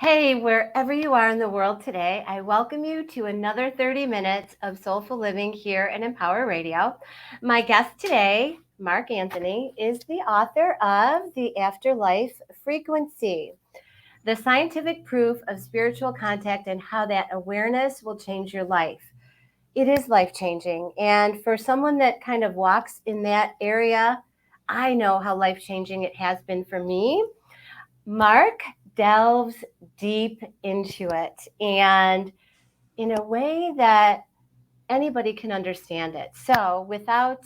Hey, wherever you are in the world today, I welcome you to another 30 minutes of soulful living here at Empower Radio. My guest today, Mark Anthony, is the author of The Afterlife Frequency, the scientific proof of spiritual contact and how that awareness will change your life. It is life changing. And for someone that kind of walks in that area, I know how life changing it has been for me. Mark delves deep into it and in a way that anybody can understand it. So, without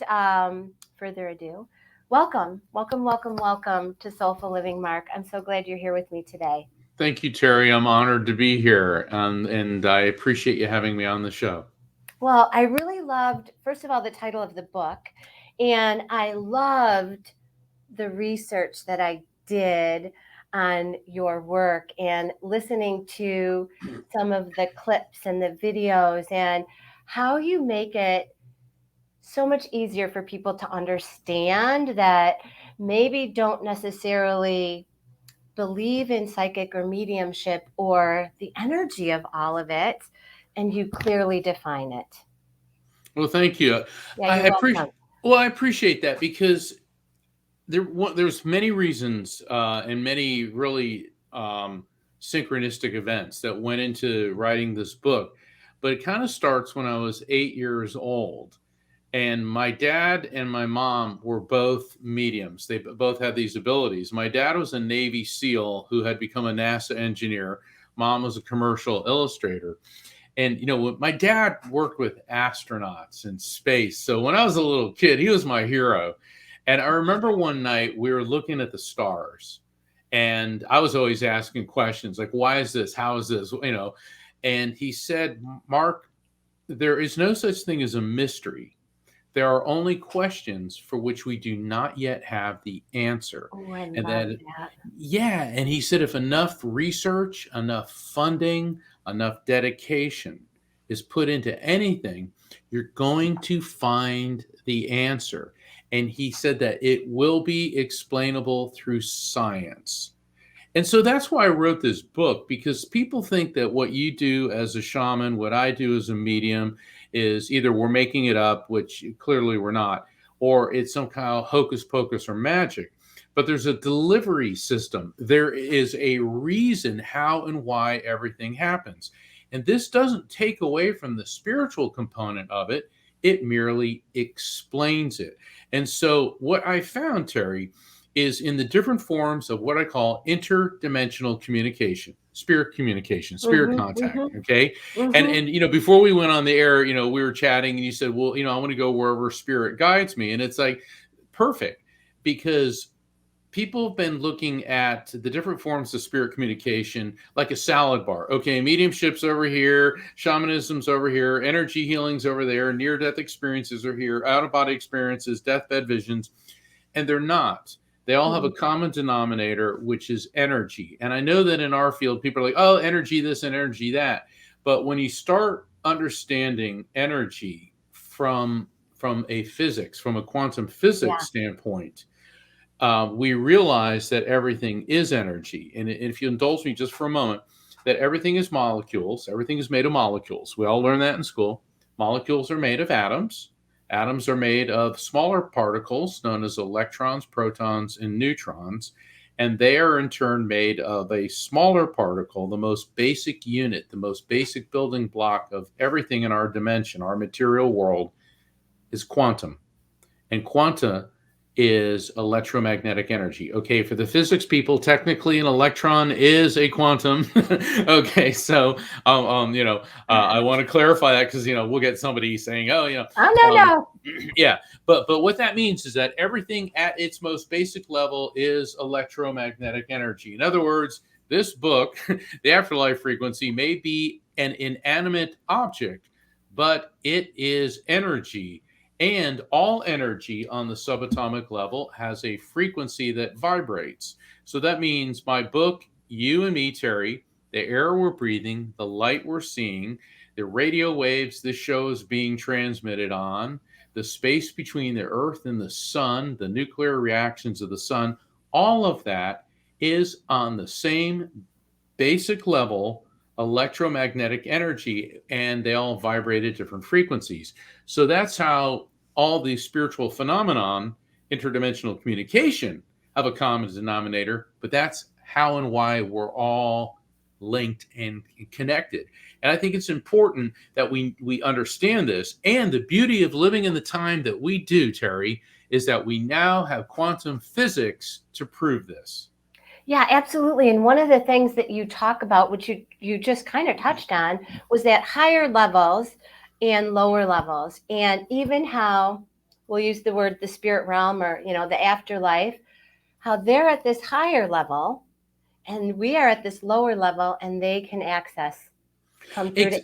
further ado, welcome to Soulful Living, Mark. I'm so glad you're here with me today. Thank you, Terry. I'm honored to be here, and I appreciate you having me on the show. Well, I really loved, first of all, the title of the book, and I loved the research that I did on your work and listening to some of the clips and the videos and how you make it so much easier for people to understand that maybe don't necessarily believe in psychic or mediumship or the energy of all of it, and you clearly define it. Well, thank you. Yeah, I you're appreciate. welcome. Well, I appreciate that because there's many reasons and many really synchronistic events that went into writing this book. But it kind of starts when I was 8 years old. And my dad and my mom were both mediums. They both had these abilities. My dad was a Navy SEAL who had become a NASA engineer. Mom was a commercial illustrator. And, my dad worked with astronauts in space. So when I was a little kid, he was my hero. And I remember one night we were looking at the stars. And I was always asking questions like, why is this? How is this? And he said, Mark, there is no such thing as a mystery. There are only questions for which we do not yet have the answer. Oh, I And love that, that. yeah. And he said, if enough research, enough funding, enough dedication is put into anything, you're going to find the answer. And he said that it will be explainable through science. And so that's why I wrote this book, because people think that what you do as a shaman, what I do as a medium, is either we're making it up, which clearly we're not, or it's some kind of hocus pocus or magic. But there's a delivery system. There is a reason how and why everything happens. And this doesn't take away from the spiritual component of it, it merely explains it. And so, what I found, Terry, is in the different forms of what I call interdimensional communication, spirit Mm-hmm, contact. mm-hmm, Okay. And, mm-hmm. and, before we went on the air, we were chatting and you said, well, I want to go wherever spirit guides me. And it's like, perfect, because people have been looking at the different forms of spirit communication like a salad bar. Okay, mediumship's over here, shamanism's over here, energy healing's over there, near death experiences are here, out of body experiences, deathbed visions, and they're not. They all have a common denominator, which is energy. And I know that in our field, people are like, oh, energy this and energy that. But when you start understanding energy from a quantum physics Yeah. standpoint, we realize that everything is energy. And if you indulge me just for a moment, that everything is molecules, everything is made of molecules. We all learn that in school. Molecules are made of atoms. Atoms are made of smaller particles known as electrons, protons, and neutrons. And they are in turn made of a smaller particle, the most basic unit, the most basic building block of everything in our dimension, our material world, is quantum. And quanta is electromagnetic energy. Okay, for the physics people, technically an electron is a quantum. Okay, so I want to clarify that because we'll get somebody saying, oh, Oh, no, um, no. yeah, but what that means is that everything at its most basic level is electromagnetic energy. In other words, this book, The Afterlife Frequency, may be an inanimate object, but it is energy. And all energy on the subatomic level has a frequency that vibrates. So that means my book, you and me, Terry, the air we're breathing, the light we're seeing, the radio waves this show is being transmitted on, the space between the earth and the sun, the nuclear reactions of the sun, all of that is on the same basic level electromagnetic energy, and they all vibrate at different frequencies. So that's how all these spiritual phenomenon, interdimensional communication, have a common denominator, but that's how and why we're all linked and connected. And I think it's important that we understand this. And the beauty of living in the time that we do, Teri, is that we now have quantum physics to prove this. Yeah, absolutely. And one of the things that you talk about, which you just kind of touched on, was that higher levels and lower levels, and even how we'll use the word the spirit realm, or the afterlife, how they're at this higher level and we are at this lower level, and they can come through to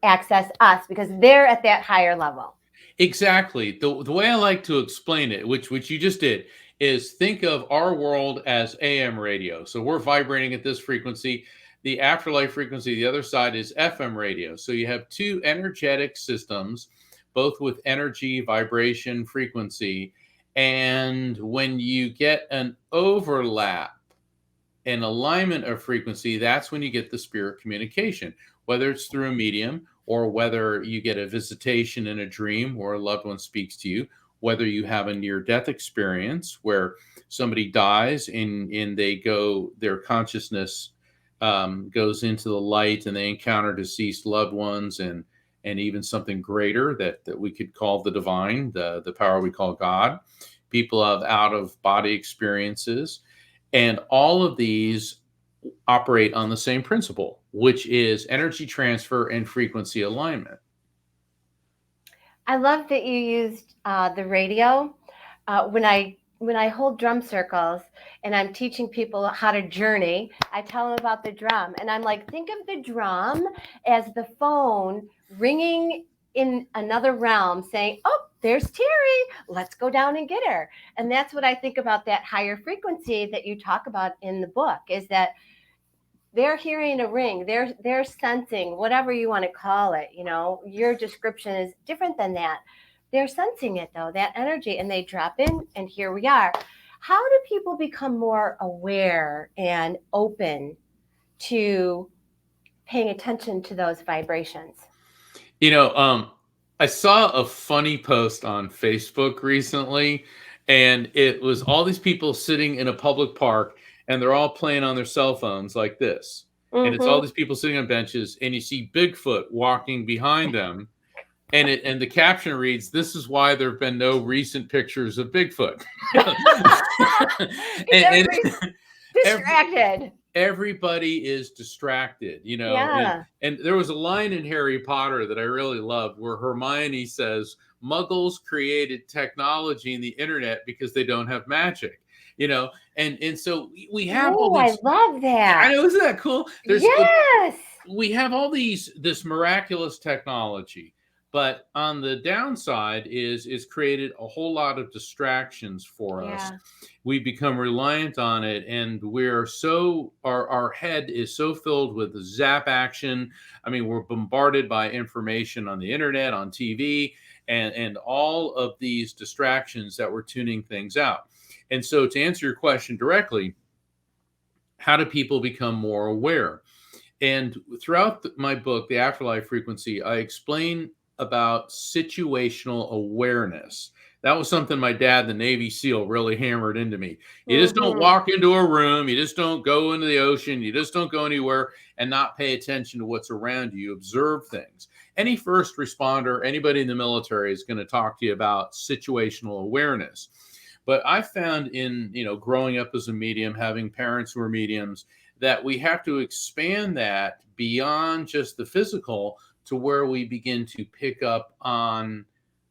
access us because they're at that higher level. Exactly. The way I like to explain it, which you just did, is think of our world as AM radio. So we're vibrating at this frequency. The afterlife frequency, the other side, is FM radio. So you have two energetic systems, both with energy, vibration, frequency. And when you get an overlap, an alignment of frequency, that's when you get the spirit communication, whether it's through a medium or whether you get a visitation in a dream or a loved one speaks to you, whether you have a near death experience where somebody dies and their consciousness goes into the light and they encounter deceased loved ones and even something greater that we could call the divine, the power we call God. People have out of body experiences. And all of these operate on the same principle, which is energy transfer and frequency alignment. I love that you used the radio. When I hold drum circles and I'm teaching people how to journey, I tell them about the drum, and I'm like, think of the drum as the phone ringing in another realm, saying, "Oh, there's Teri. Let's go down and get her." And that's what I think about that higher frequency that you talk about in the book, is that they're hearing a ring, they're sensing, whatever you want to call it. Your description is different than that. They're sensing it, though, that energy, and they drop in, and here we are. How do people become more aware and open to paying attention to those vibrations? I saw a funny post on Facebook recently, and it was all these people sitting in a public park, and they're all playing on their cell phones like this. And it's all these people sitting on benches, and you see Bigfoot walking behind them. And the caption reads, "This is why there have been no recent pictures of Bigfoot." and Distracted. Everybody is distracted, Yeah. and there was a line in Harry Potter that I really loved where Hermione says, "Muggles created technology and the internet because they don't have magic," and so we have all Oh, I these. love that. I know, isn't that cool? Yes. We have all this miraculous technology, but on the downside is created a whole lot of distractions for us. Yeah. We become reliant on it, and our head is so filled with zap action. I mean, we're bombarded by information on the internet, on TV, and all of these distractions that we're tuning things out. And so, to answer your question directly, how do people become more aware? And throughout my book, The Afterlife Frequency, I explain about situational awareness. That was something my dad, the Navy SEAL, really hammered into me. You just don't walk into a room. You just don't go into the ocean. You just don't go anywhere and not pay attention to what's around you. You observe things. Any first responder, anybody in the military is going to talk to you about situational awareness. But I found in, growing up as a medium, having parents who are mediums, that we have to expand that beyond just the physical to where we begin to pick up on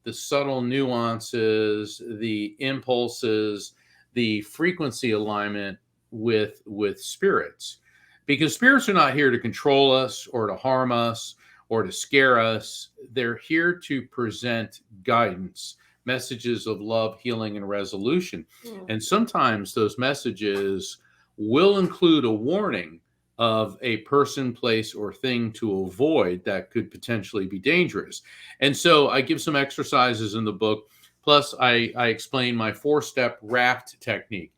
the subtle nuances, the impulses, the frequency alignment with spirits. Because spirits are not here to control us or to harm us or to scare us. They're here to present guidance, messages of love, healing, and resolution. And sometimes those messages will include a warning of a person, place, or thing to avoid that could potentially be dangerous. And so I give some exercises in the book. Plus, I explain my 4-step Raft technique.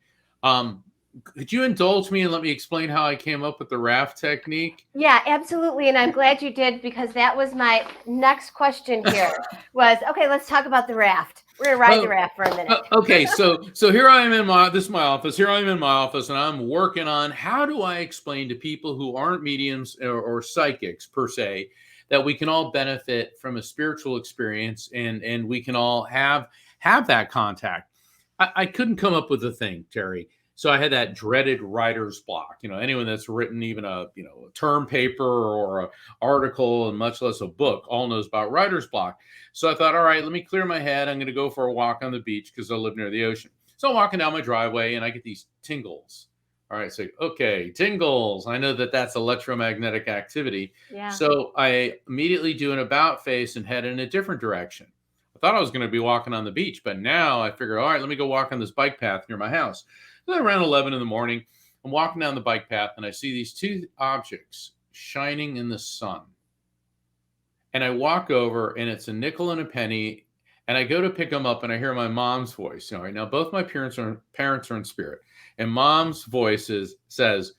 could you indulge me and let me explain how I came up with the raft technique? Yeah, absolutely. And I'm glad you did, because that was my next question here was, okay, let's talk about the raft. We're going to ride the raft for a minute. Okay, so here I am in my office. Here I am in my office, and I'm working on how do I explain to people who aren't mediums or psychics per se that we can all benefit from a spiritual experience, and we can all have that contact. I couldn't come up with a thing, Teri. So I had that dreaded writer's block. Anyone that's written even a term paper or an article, and much less a book, all knows about writer's block. So I thought, all right, let me clear my head. I'm going to go for a walk on the beach because I live near the ocean. So I'm walking down my driveway and I get these tingles. All right, so okay, tingles. I know that that's electromagnetic activity. Yeah. So I immediately do an about face and head in a different direction. I thought I was going to be walking on the beach, but now I figure, all right, let me go walk on this bike path near my house. And around 11 in the morning, I'm walking down the bike path and I see these two objects shining in the sun. And I walk over and it's a nickel and a penny. And I go to pick them up and I hear my mom's voice. Right now, both my parents are in spirit. And mom's voice says,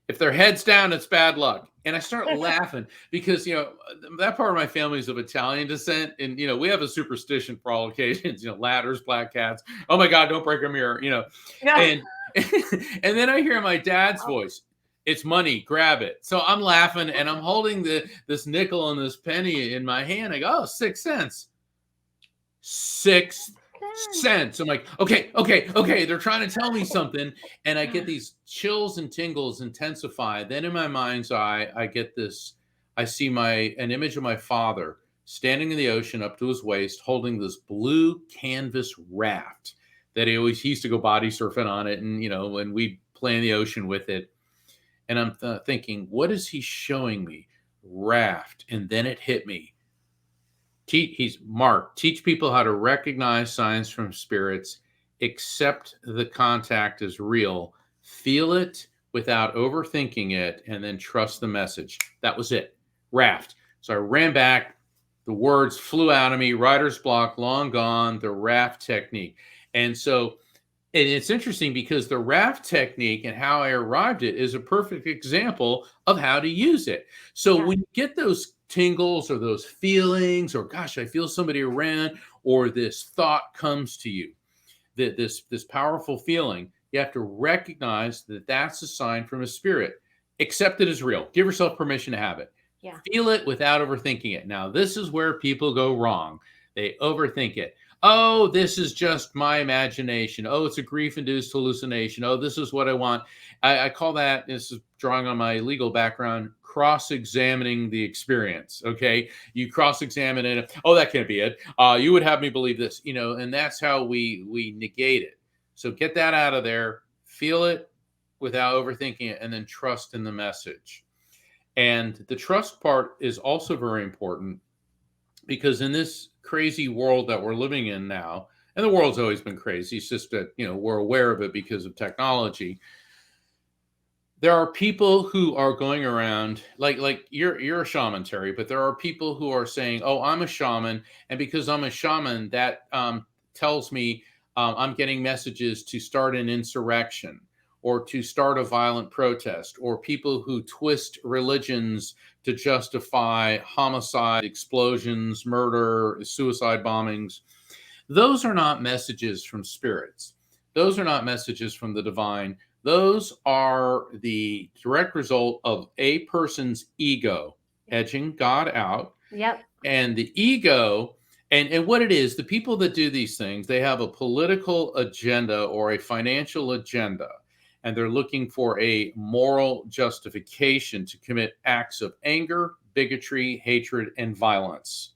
if their head's down, it's bad luck. And I start laughing because, that part of my family is of Italian descent. And, we have a superstition for all occasions, ladders, black cats. Oh my God, don't break a mirror, And, and then I hear my dad's voice. It's money, grab it. So I'm laughing and I'm holding this nickel and this penny in my hand. I go, oh, 6 cents. 6 cents. I'm like, okay. They're trying to tell me something. And I get these chills and tingles intensify. Then in my mind's eye, I get this, I see an image of my father standing in the ocean up to his waist, holding this blue canvas raft that he used to go body surfing on it. And, when we'd play in the ocean with it. And I'm thinking, what is he showing me? Raft. And then it hit me. He's Mark. Teach people how to recognize signs from spirits, accept the contact as real, feel it without overthinking it, and then trust the message. That was it. Raft. So I ran back. The words flew out of me. Writer's block, long gone. The raft technique. And so and it's interesting because the raft technique and how I arrived at it is a perfect example of how to use it. So when you get those tingles or those feelings, or gosh, I feel somebody around, or this thought comes to you, that this powerful feeling, you have to recognize that that's a sign from a spirit. Accept it as real. Give yourself permission to have it. Yeah. Feel it without overthinking it. Now, this is where people go wrong. They overthink it. Oh, this is just my imagination. Oh, it's a grief-induced hallucination. Oh, this is what I want. I call that, this is drawing on my legal background, cross-examining the experience. Okay, you cross-examine it. Oh, that can't be it. You would have me believe this, and that's how we negate it. So get that out of there. Feel it without overthinking it, and then trust in the message. And the trust part is also very important, because in this crazy world that we're living in now, and the world's always been crazy, it's just that, we're aware of it because of technology. There are people who are going around like you're a shaman, Teri, but there are people who are saying, oh, I'm a shaman. And because I'm a shaman, that tells me I'm getting messages to start an insurrection or to start a violent protest, or people who twist religions to justify homicide, explosions, murder, suicide bombings. Those are not messages from spirits. Those are not messages from the divine. Those are the direct result of a person's ego edging God out. Yep. And the ego, and what it is, the people that do these things, they have a political agenda or a financial agenda. And they're looking for a moral justification to commit acts of anger, bigotry, hatred, and violence.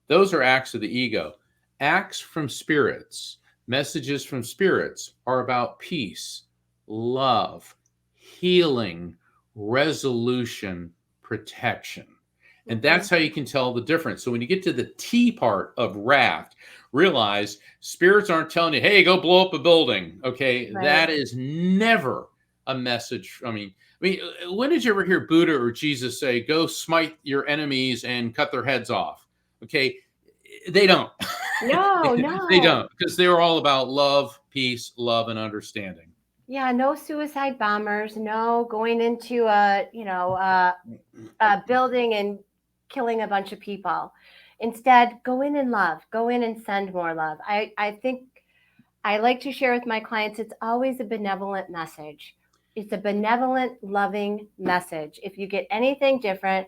Those are acts of the ego. Acts from spirits, messages from spirits, are about peace, love, healing, resolution, protection. And that's how you can tell the difference. So when you get to the T part of raft, realize spirits aren't telling you, hey, go blow up a building. Okay. Right. That is never a message. I mean, when did you ever hear Buddha or Jesus say, go smite your enemies and cut their heads off? Okay. They don't. No. They don't, because they're all about love, peace, love, and understanding. Yeah, no suicide bombers, no going into a building and killing a bunch of people. Instead, go in and love. Go in and send more love. I think I like to share with my clients, it's always a benevolent message. It's a benevolent, loving message. If you get anything different,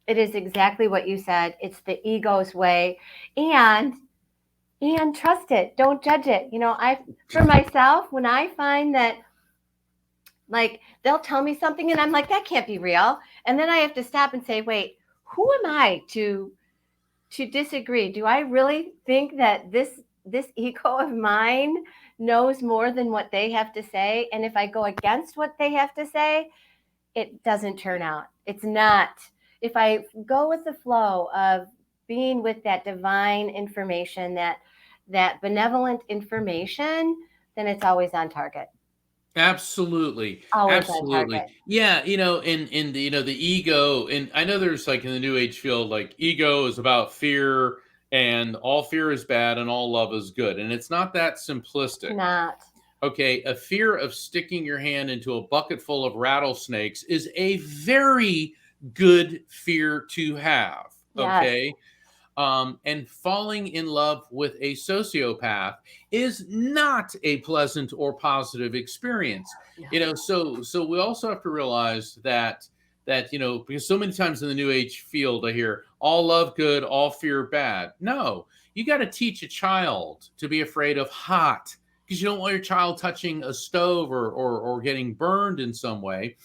it is exactly what you said. It's the ego's way. And trust it. Don't judge it. For myself, when I find that, like, they'll tell me something and I'm like, that can't be real. And then I have to stop and say, wait, who am I to disagree? Do I really think that this ego of mine knows more than what they have to say? And if I go against what they have to say, it doesn't turn out. It's not. If I go with the flow of being with that divine information, that benevolent information, then it's always on target. Absolutely. Always on Absolutely. target. Yeah, in the ego, and I know there's like in the new age field, like ego is about fear, and all fear is bad and all love is good. And it's not that It's simplistic. not. Okay, a fear of sticking your hand into a bucket full of rattlesnakes is a very good fear to have. Yes. Okay. And falling in love with a sociopath is not a pleasant or positive experience. No. So we also have to realize that because so many times in the new age field I hear all love good, all fear bad. No, you got to teach a child to be afraid of hot, because you don't want your child touching a stove or getting burned in some way.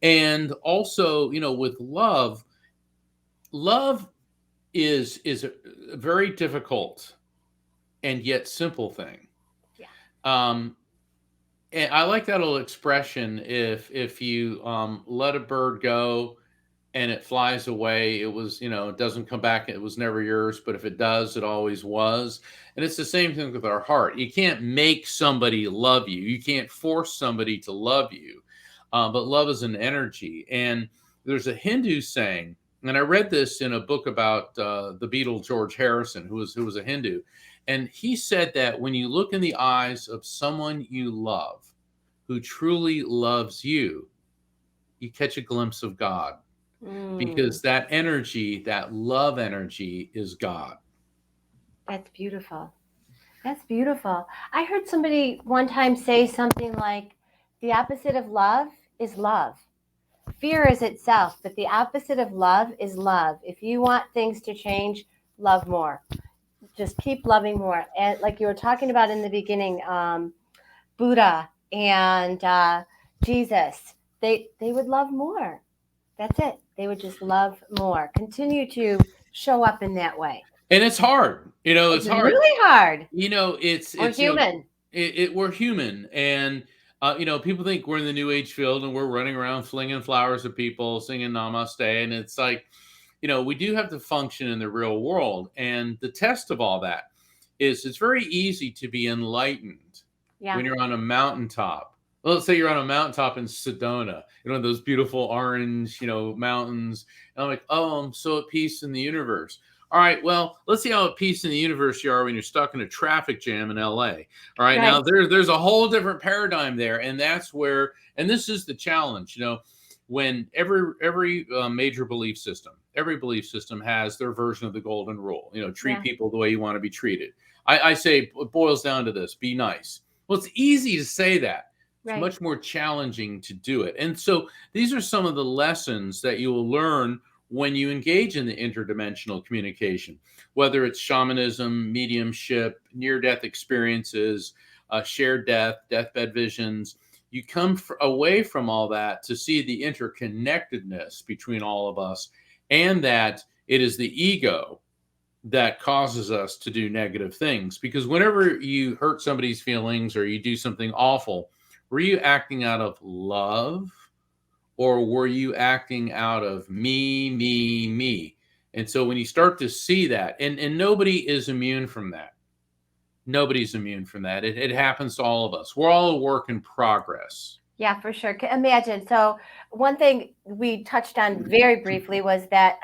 And also, with love is a very difficult and yet simple thing. Yeah. Um, and I like that little expression. If you let a bird go and it flies away, it doesn't come back. It was never yours. But if it does, it always was. And it's the same thing with our heart. You can't make somebody love you. You can't force somebody to love you. But love is an energy. And there's a Hindu saying, and I read this in a book about the Beatle George Harrison, who was a Hindu, and he said that when you look in the eyes of someone you love, who truly loves you, you catch a glimpse of God, Mm, because that energy, that love energy, is God. that's beautiful. That's beautiful. I heard somebody one time say something like, the opposite of love is love. Fear is itself, but the opposite of love is love. If you want things to change, love more. Just keep loving more. And like you were talking about in the beginning, Buddha and Jesus, they would love more. That's it. They would just love more. Continue to show up in that way. And it's hard. It's It's hard. really hard. We're It's human. we're human, and people think we're in the new age field and we're running around flinging flowers at people, singing namaste, and it's like, we do have to function in the real world. And the test of all that is it's very easy to be enlightened Yeah. when you're on a mountaintop. Well, let's say you're on a mountaintop in Sedona, those beautiful orange, mountains. And I'm like, oh, I'm so at peace in the universe. All right, well, let's see how at peace in the universe you are when you're stuck in a traffic jam in LA. All right, Right. now there's a whole different paradigm there, and that's where, and this is the challenge, when every major belief system, every belief system has their version of the golden rule. Treat Yeah. people the way you want to be treated. I say it boils down to this: be nice. Well, it's easy to say that. It's Right. much more challenging to do it. And so these are some of the lessons that you will learn when you engage in the interdimensional communication, whether it's shamanism, mediumship, near-death experiences, shared death, deathbed visions. You come away from all that to see the interconnectedness between all of us, and that it is the ego that causes us to do negative things. Because whenever you hurt somebody's feelings or you do something awful, were you acting out of love, or were you acting out of me, me, me? And so when you start to see that, and nobody is immune from that. Nobody's immune from that. It happens to all of us. We're all a work in progress. Yeah, for sure. Imagine. So one thing we touched on very briefly was that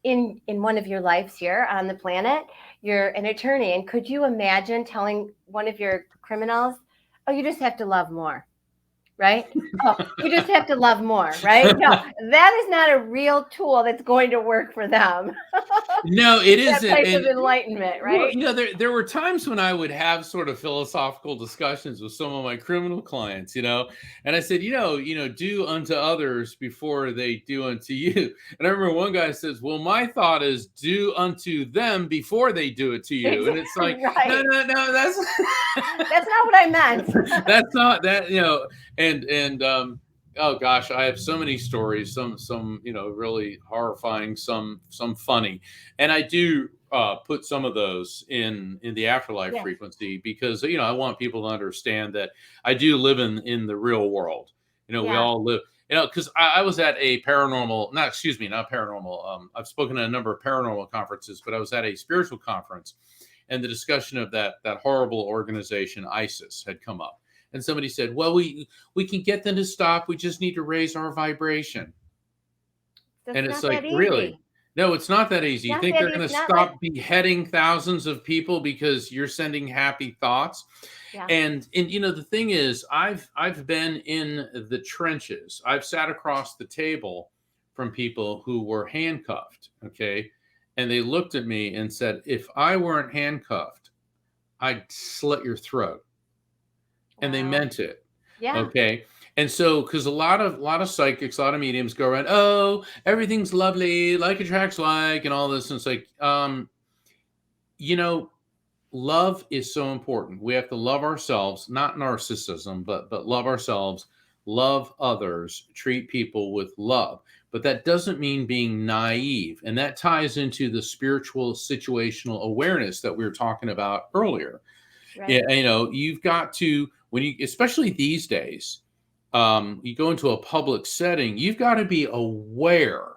in one of your lives here on the planet, you're an attorney, and could you imagine telling one of your criminals, oh, you just have to love more, right? Oh, you just have to love more, right? No, that is not a real tool that's going to work for them. No, it That isn't. type And of enlightenment, well, right? there were times when I would have sort of philosophical discussions with some of my criminal clients, and I said, do unto others before they do unto you. And I remember one guy says, "Well, my thought is do unto them before they do it to you." And it's like, no, Right. no, no, that's That's not what I meant. that's not that, and oh gosh, I have so many stories, some really horrifying, some funny, and I do put some of those in the Afterlife Yes. Frequency, because I want people to understand that I do live in the real world. We Yeah. all live. Because I was at a paranormal, not excuse me, not paranormal. I've spoken at a number of paranormal conferences, but I was at a spiritual conference, and the discussion of that horrible organization ISIS had come up, and somebody said, "Well, we can get them to stop. We just need to raise our vibration." That's And it's not that like, really? easy. No, it's not that easy. You Not think that they're going easy. to Not like, stop beheading thousands of people because you're sending happy thoughts? yeah. And the thing is, I've been in the trenches. I've sat across the table from people who were handcuffed, okay? And they looked at me and said, "If I weren't handcuffed, I'd slit your throat." And they Wow. meant it. Yeah. Okay. And so, because a lot of psychics, a lot of mediums go around, "Oh, everything's lovely, like attracts like," and all this. And it's like, you know, love is so important. We have to love ourselves, not narcissism, but love ourselves, love others, treat people with love. But that doesn't mean being naive. And that ties into the spiritual situational awareness that we were talking about earlier. Yeah, Right. you've got to, when you, especially these days, you go into a public setting, you've got to be aware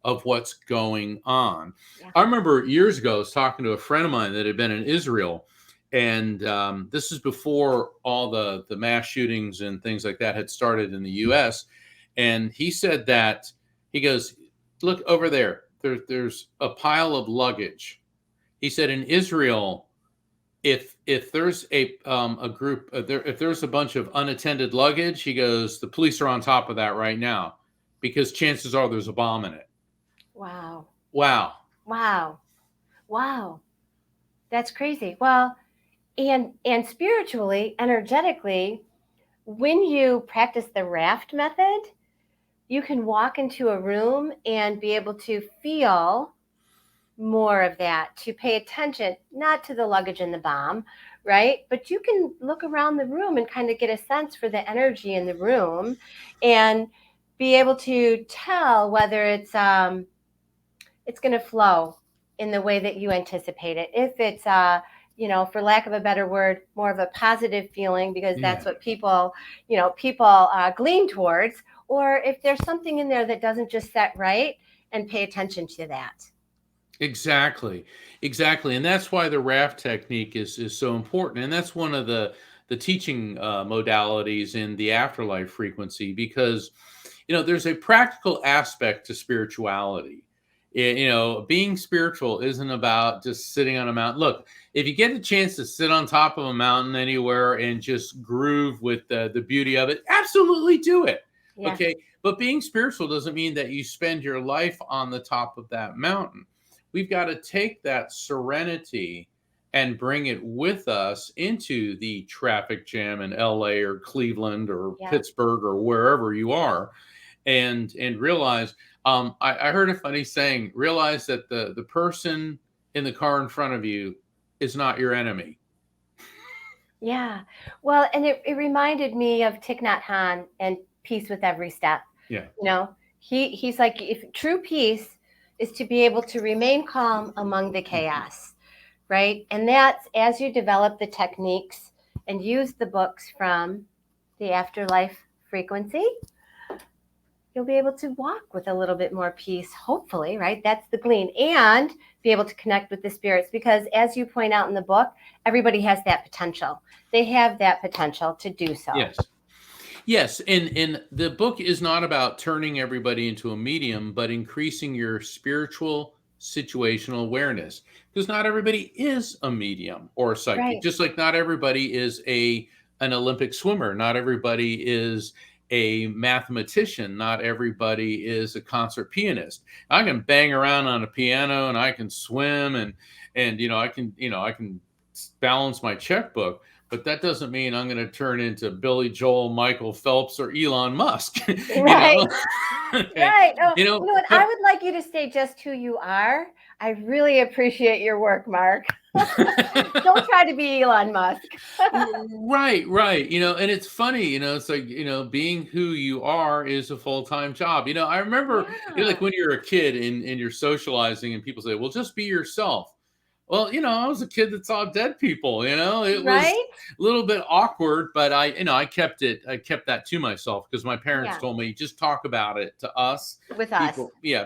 of what's going on. Yeah. I remember years ago, I was talking to a friend of mine that had been in Israel, and this is before all the mass shootings and things like that had started in the U.S. And he said that, he goes, "Look over there. There's a pile of luggage." He said, "In Israel, if there's a group, if there's a bunch of unattended luggage," he goes, "the police are on top of that right now, because chances are there's a bomb in it." Wow. Wow. Wow. Wow. That's crazy. Well, and spiritually, energetically, when you practice the Raft method, you can walk into a room and be able to feel more of that, to pay attention, not to the luggage and the bomb, right? But you can look around the room and kind of get a sense for the energy in the room and be able to tell whether it's going to flow in the way that you anticipate it. If it's for lack of a better word, more of a positive feeling, because that's Yeah. what people glean towards, or if there's something in there that doesn't just set right, and pay attention to that. Exactly. Exactly. And that's why the raft technique is so important. And that's one of the teaching modalities in the afterlife frequency, because there's a practical aspect to spirituality. Being spiritual isn't about just sitting on a mountain. Look, if you get a chance to sit on top of a mountain anywhere and just groove with the beauty of it, absolutely do it. Yeah. Okay. But being spiritual doesn't mean that you spend your life on the top of that mountain. We've got to take that serenity and bring it with us into the traffic jam in LA or Cleveland or Yeah. Pittsburgh or wherever you are, and realize. I heard a funny saying: realize that the person in the car in front of you is not your enemy. Yeah. Well, and it reminded me of Thich Nhat Hanh and peace with every step. Yeah. He's like, if true peace is to be able to remain calm among the chaos, right? And that's as you develop the techniques and use the books from the Afterlife Frequency, you'll be able to walk with a little bit more peace, hopefully, right? That's the glean. And be able to connect with the spirits, because as you point out in the book, everybody has that potential. They have that potential to do so. Yes. Yes, and the book is not about turning everybody into a medium, but increasing your spiritual situational awareness. Because not everybody is a medium or a psychic, Right. just like not everybody is an Olympic swimmer. Not everybody is a mathematician. Not everybody is a concert pianist. I can bang around on a piano and I can swim and I can balance my checkbook, but that doesn't mean I'm going to turn into Billy Joel, Michael Phelps, or Elon Musk. Right. Okay. Right. Oh, you know what? I But would like you to stay just who you are. I really appreciate your work, Mark. Don't try to be Elon Musk. right, right. And it's funny, it's like, being who you are is a full-time job. I remember, like Yeah. when you're a kid and you're socializing and people say, well, just be yourself. Well, I was a kid that saw dead people, it was Right? a little bit awkward, but I kept that to myself because my parents Yeah. told me just talk about it to us. With us.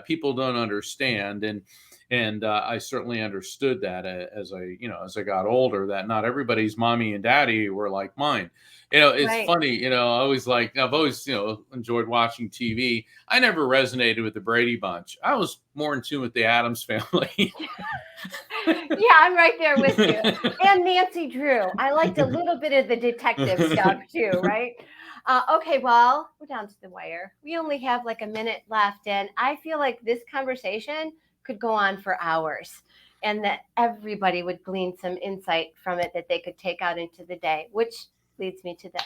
People don't understand. And I certainly understood that as I got older, that not everybody's mommy and daddy were like mine. It's Right. funny, I've always, enjoyed watching TV. I never resonated with the Brady Bunch. I was more in tune with the Addams Family. Yeah, I'm right there with you. And Nancy Drew. I liked a little bit of the detective stuff too, right? Okay, well, we're down to the wire. We only have like a minute left, and I feel like this conversation could go on for hours and that everybody would glean some insight from it that they could take out into the day, which leads me to this.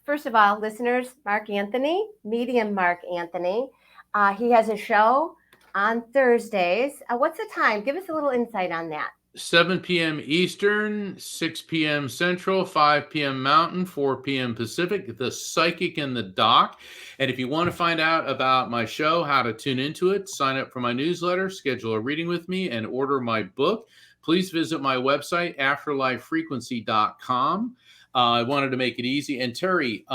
First of all, listeners, Mark Anthony, medium Mark Anthony, he has a show on Thursdays. What's the time? Give us a little insight on that. 7 p.m. Eastern, 6 p.m. Central, 5 p.m. Mountain, 4 p.m. Pacific, The Psychic and the Doc. And if you want to find out about my show, how to tune into it, sign up for my newsletter, schedule a reading with me, and order my book, please visit my website, afterlifefrequency.com. I wanted to make it easy. And Teri,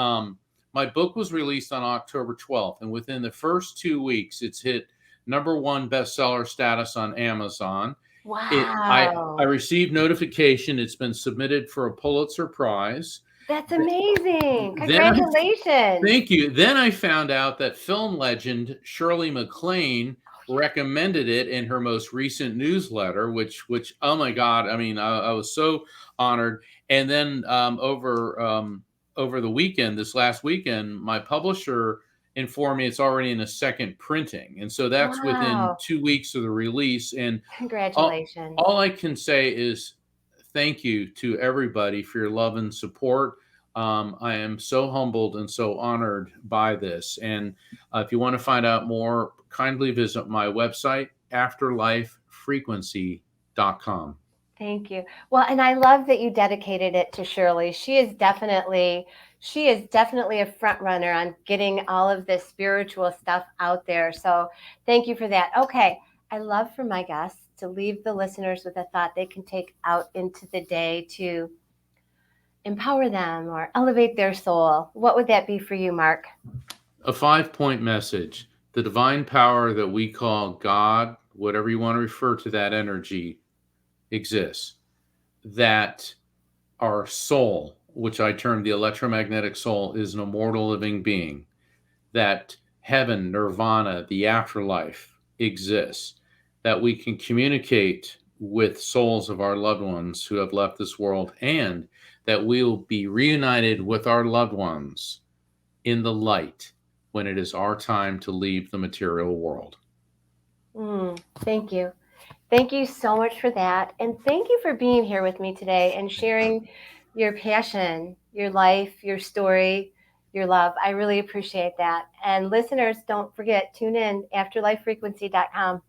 my book was released on October 12th, and within the first 2 weeks, it's hit #1 bestseller status on Amazon. I Wow. received notification it's been submitted for a Pulitzer Prize. That's amazing. Then Congratulations. thank you. Then I found out that film legend Shirley MacLaine recommended it in her most recent newsletter, which oh my God, I mean, I was so honored. And then over the weekend, this last weekend, my publisher informed me it's already in a second printing, and so that's within Wow. 2 weeks of the release. And Congratulations. all I can say is thank you to everybody for your love and support. I am so humbled and so honored by this. And if you want to find out more, kindly visit my website, afterlifefrequency.com. Thank you. Well, and I love that you dedicated it to Shirley. She is definitely a front runner on getting all of this spiritual stuff out there. So thank you for that. Okay. I love for my guests to leave the listeners with a thought they can take out into the day to empower them or elevate their soul. What would that be for you, Mark? A 5-point message. The divine power that we call God, whatever you want to refer to that energy, exists. That our soul, which I term the electromagnetic soul, is an immortal living being. That heaven, nirvana, the afterlife exists. That we can communicate with souls of our loved ones who have left this world, and that we will be reunited with our loved ones in the light when it is our time to leave the material world. Thank you. Thank you so much for that. And thank you for being here with me today and sharing your passion, your life, your story, your love. I really appreciate that. And listeners, don't forget, tune in, afterlifefrequency.com.